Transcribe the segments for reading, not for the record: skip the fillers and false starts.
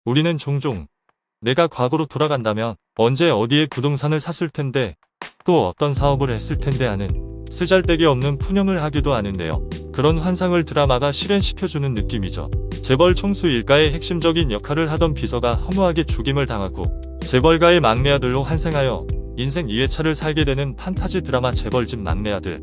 우리는 종종 내가 과거로 돌아간다면 언제 어디에 부동산을 샀을 텐데 또 어떤 사업을 했을 텐데 하는 쓰잘데기 없는 푸념을 하기도 하는데요. 그런 환상을 드라마가 실현시켜주는 느낌이죠. 재벌 총수 일가의 핵심적인 역할을 하던 비서가 허무하게 죽임을 당하고 재벌가의 막내 아들로 환생하여 인생 2회차를 살게 되는 판타지 드라마 재벌집 막내 아들.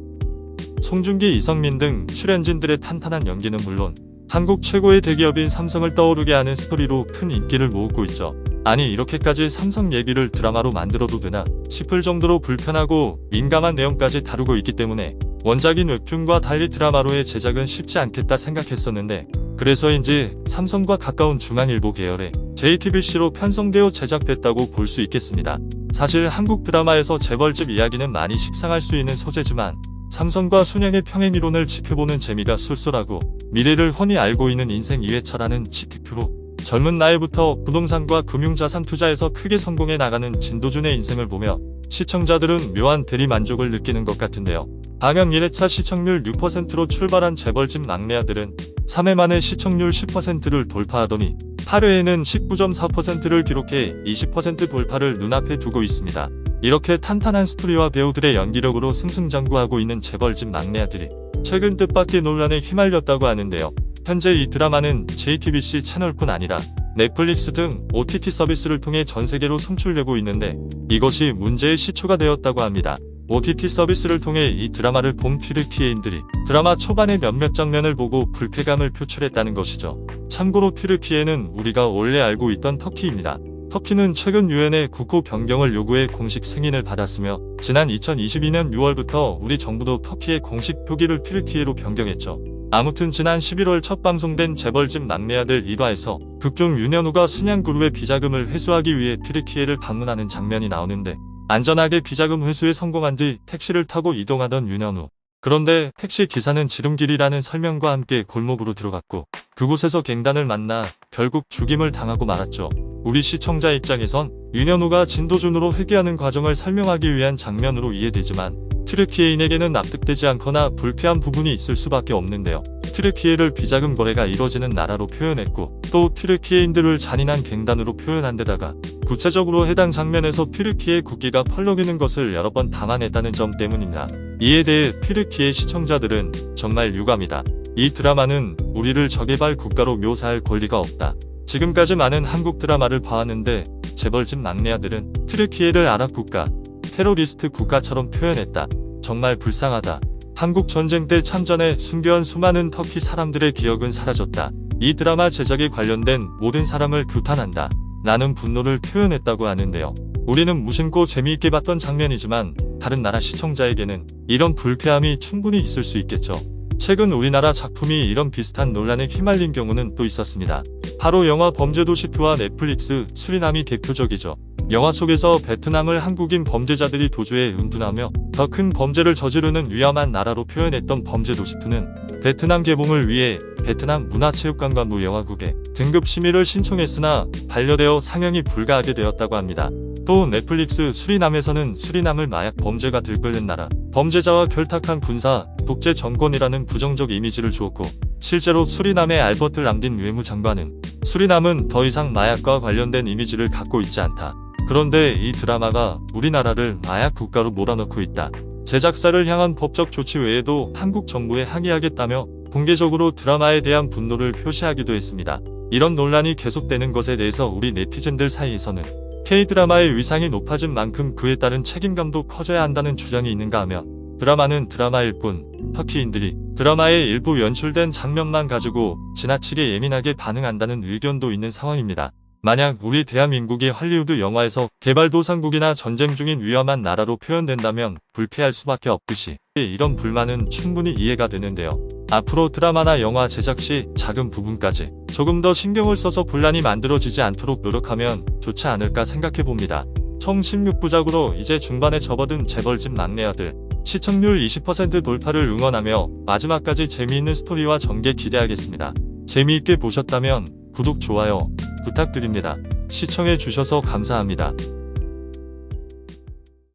송중기, 이성민 등 출연진들의 탄탄한 연기는 물론 한국 최고의 대기업인 삼성을 떠오르게 하는 스토리로 큰 인기를 모으고 있죠. 아니, 이렇게까지 삼성 얘기를 드라마로 만들어도 되나 싶을 정도로 불편하고 민감한 내용까지 다루고 있기 때문에 원작인 웹툰과 달리 드라마로의 제작은 쉽지 않겠다 생각했었는데, 그래서인지 삼성과 가까운 중앙일보 계열의 JTBC로 편성되어 제작됐다고 볼 수 있겠습니다. 사실 한국 드라마에서 재벌집 이야기는 많이 식상할 수 있는 소재지만 삼성과 순양의 평행이론을 지켜보는 재미가 쏠쏠하고 미래를 훤히 알고 있는 인생 2회차라는 지트표로 젊은 나이부터 부동산과 금융자산 투자에서 크게 성공해 나가는 진도준의 인생을 보며 시청자들은 묘한 대리만족을 느끼는 것 같은데요. 방영 1회차 시청률 6%로 출발한 재벌집 막내 아들은 3회 만에 시청률 10%를 돌파하더니 8회에는 19.4%를 기록해 20% 돌파를 눈앞에 두고 있습니다. 이렇게 탄탄한 스토리와 배우들의 연기력으로 승승장구하고 있는 재벌집 막내 아들이 최근 뜻밖의 논란에 휘말렸다고 하는데요. 현재 이 드라마는 JTBC 채널뿐 아니라 넷플릭스 등 OTT 서비스를 통해 전세계로 송출되고 있는데 이것이 문제의 시초가 되었다고 합니다. OTT 서비스를 통해 이 드라마를 본 튀르키예인들이 드라마 초반의 몇몇 장면을 보고 불쾌감을 표출했다는 것이죠. 참고로 튀르키예는 우리가 원래 알고 있던 터키입니다. 터키는 최근 유엔의 국호 변경을 요구해 공식 승인을 받았으며 지난 2022년 6월부터 우리 정부도 터키의 공식 표기를 튀르키예로 변경했죠. 아무튼 지난 11월 첫 방송된 재벌집 막내 아들 1화에서 극중 윤현우가 순양그룹의 비자금을 회수하기 위해 튀르키예를 방문하는 장면이 나오는데, 안전하게 비자금 회수에 성공한 뒤 택시를 타고 이동하던 윤현우. 그런데 택시 기사는 지름길이라는 설명과 함께 골목으로 들어갔고 그곳에서 갱단을 만나 결국 죽임을 당하고 말았죠. 우리 시청자 입장에선 윤현우가 진도준으로 회귀하는 과정을 설명하기 위한 장면으로 이해되지만 튀르키예인에게는 납득되지 않거나 불쾌한 부분이 있을 수밖에 없는데요. 튀르키예를 비자금 거래가 이뤄지는 나라로 표현했고 또 튀르키예인들을 잔인한 갱단으로 표현한 데다가 구체적으로 해당 장면에서 튀르키예 국기가 펄럭이는 것을 여러 번 담아냈다는 점 때문입니다. 이에 대해 튀르키예 시청자들은 정말 유감이다. 이 드라마는 우리를 저개발 국가로 묘사할 권리가 없다. 지금까지 많은 한국 드라마를 봐왔는데 재벌집 막내 아들은 튀르키예를 아랍 국가, 테러리스트 국가처럼 표현했다. 정말 불쌍하다. 한국 전쟁 때 참전해 순교한 수많은 터키 사람들의 기억은 사라졌다. 이 드라마 제작에 관련된 모든 사람을 규탄한다. 라는 분노를 표현했다고 하는데요. 우리는 무심코 재미있게 봤던 장면이지만 다른 나라 시청자에게는 이런 불쾌함이 충분히 있을 수 있겠죠. 최근 우리나라 작품이 이런 비슷한 논란에 휘말린 경우는 또 있었습니다. 바로 영화 범죄도시2와 넷플릭스 수리남이 대표적이죠. 영화 속에서 베트남을 한국인 범죄자들이 도주해 은둔하며 더 큰 범죄를 저지르는 위험한 나라로 표현했던 범죄도시2는 베트남 개봉을 위해 베트남 문화체육관광부 영화국에 등급 심의를 신청했으나 반려되어 상영이 불가하게 되었다고 합니다. 또 넷플릭스 수리남에서는 수리남을 마약 범죄가 들끓는 나라, 범죄자와 결탁한 군사, 독재 정권이라는 부정적 이미지를 주었고 실제로 수리남의 알버트 람딘 외무장관은 수리남은 더 이상 마약과 관련된 이미지를 갖고 있지 않다. 그런데 이 드라마가 우리나라를 마약 국가로 몰아넣고 있다. 제작사를 향한 법적 조치 외에도 한국 정부에 항의하겠다며 공개적으로 드라마에 대한 분노를 표시하기도 했습니다. 이런 논란이 계속되는 것에 대해서 우리 네티즌들 사이에서는 K드라마의 위상이 높아진 만큼 그에 따른 책임감도 커져야 한다는 주장이 있는가 하면 드라마는 드라마일 뿐 터키인들이 드라마의 일부 연출된 장면만 가지고 지나치게 예민하게 반응한다는 의견도 있는 상황입니다. 만약 우리 대한민국이 할리우드 영화에서 개발도상국이나 전쟁 중인 위험한 나라로 표현된다면 불쾌할 수밖에 없듯이 이런 불만은 충분히 이해가 되는데요. 앞으로 드라마나 영화 제작 시 작은 부분까지 조금 더 신경을 써서 분란이 만들어지지 않도록 노력하면 좋지 않을까 생각해봅니다. 총 16부작으로 이제 중반에 접어든 재벌집 막내 아들, 시청률 20% 돌파를 응원하며 마지막까지 재미있는 스토리와 전개 기대하겠습니다. 재미있게 보셨다면 구독, 좋아요 부탁드립니다. 시청해주셔서 감사합니다.